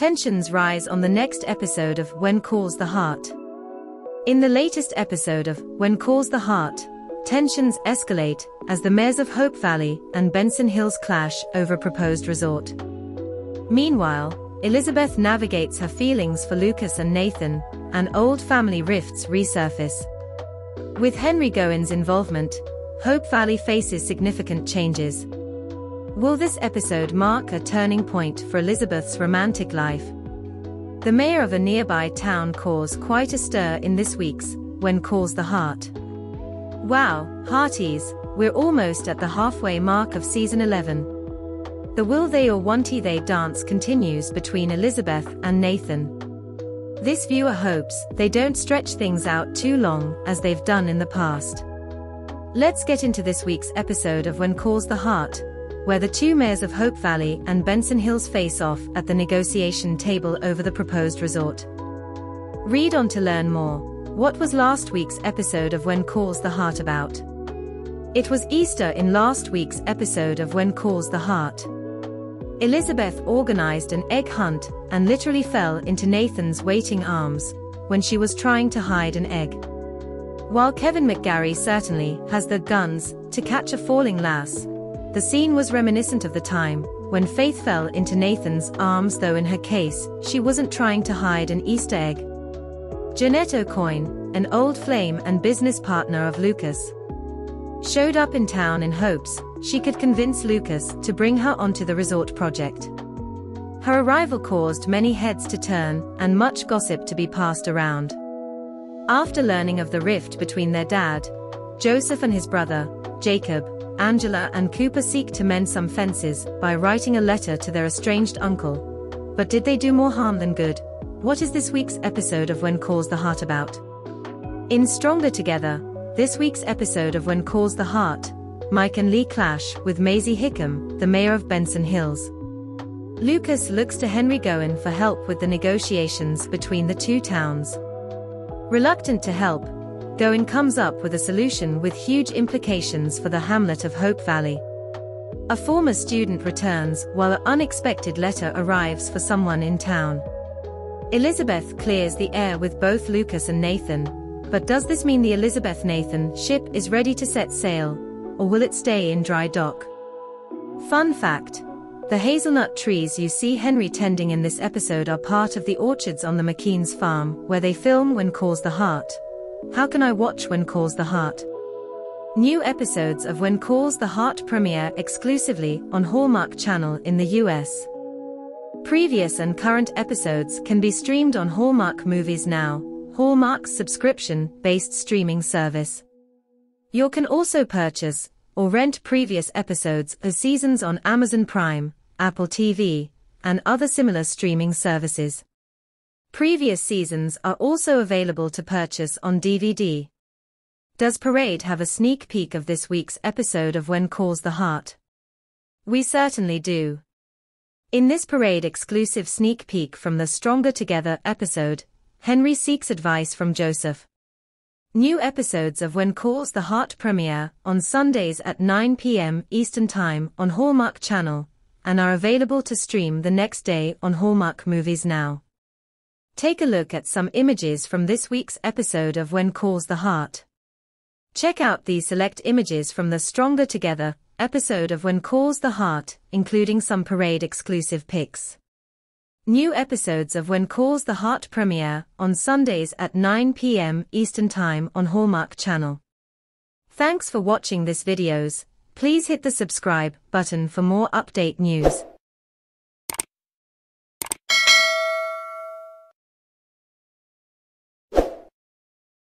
Tensions rise on the next episode of When Calls the Heart. In the latest episode of When Calls the Heart, tensions escalate as the mayors of Hope Valley and Benson Hills clash over a proposed resort. Meanwhile, Elizabeth navigates her feelings for Lucas and Nathan, and old family rifts resurface. With Henry Gowen's involvement, Hope Valley faces significant changes. Will this episode mark a turning point for Elizabeth's romantic life? The mayor of a nearby town caused quite a stir in this week's When Calls the Heart. Wow, hearties, we're almost at the halfway mark of season 11. The will they or won't they dance continues between Elizabeth and Nathan. This viewer hopes they don't stretch things out too long as they've done in the past. Let's get into this week's episode of When Calls the Heart, where the two mayors of Hope Valley and Benson Hills face off at the negotiation table over the proposed resort. Read on to learn more. What was last week's episode of When Calls the Heart about? It was Easter in last week's episode of When Calls the Heart. Elizabeth organized an egg hunt and literally fell into Nathan's waiting arms when she was trying to hide an egg. While Kevin McGarry certainly has the guns to catch a falling lass, the scene was reminiscent of the time when Faith fell into Nathan's arms, though in her case, she wasn't trying to hide an Easter egg. Jeanette O'Coin, an old flame and business partner of Lucas, showed up in town in hopes she could convince Lucas to bring her onto the resort project. Her arrival caused many heads to turn and much gossip to be passed around. After learning of the rift between their dad, Joseph, and his brother, Jacob, Angela and Cooper seek to mend some fences by writing a letter to their estranged uncle. But did they do more harm than good? What is this week's episode of When Calls the Heart about? In Stronger Together, this week's episode of When Calls the Heart, Mike and Lee clash with Maisie Hickam, the mayor of Benson Hills. Lucas looks to Henry Gowen for help with the negotiations between the two towns. Reluctant to help, Gowen comes up with a solution with huge implications for the hamlet of Hope Valley. A former student returns while an unexpected letter arrives for someone in town. Elizabeth clears the air with both Lucas and Nathan, but does this mean the Elizabeth-Nathan ship is ready to set sail, or will it stay in dry dock? Fun fact: the hazelnut trees you see Henry tending in this episode are part of the orchards on the McKean's farm where they film When Calls the Heart. How can I watch When Calls the Heart? New episodes of When Calls the Heart premiere exclusively on Hallmark Channel in the US. Previous and current episodes can be streamed on Hallmark Movies Now, Hallmark's subscription-based streaming service. You can also purchase or rent previous episodes or seasons on Amazon Prime, Apple TV, and other similar streaming services. Previous seasons are also available to purchase on DVD. Does Parade have a sneak peek of this week's episode of When Calls the Heart? We certainly do. In this Parade exclusive sneak peek from the Stronger Together episode, Henry seeks advice from Joseph. New episodes of When Calls the Heart premiere on Sundays at 9 p.m. Eastern Time on Hallmark Channel, and are available to stream the next day on Hallmark Movies Now. Take a look at some images from this week's episode of When Calls the Heart. Check out these select images from the Stronger Together episode of When Calls the Heart, including some Parade exclusive pics. New episodes of When Calls the Heart premiere on Sundays at 9 p.m. Eastern Time on Hallmark Channel. Thanks for watching this videos. Please hit the subscribe button for more update news.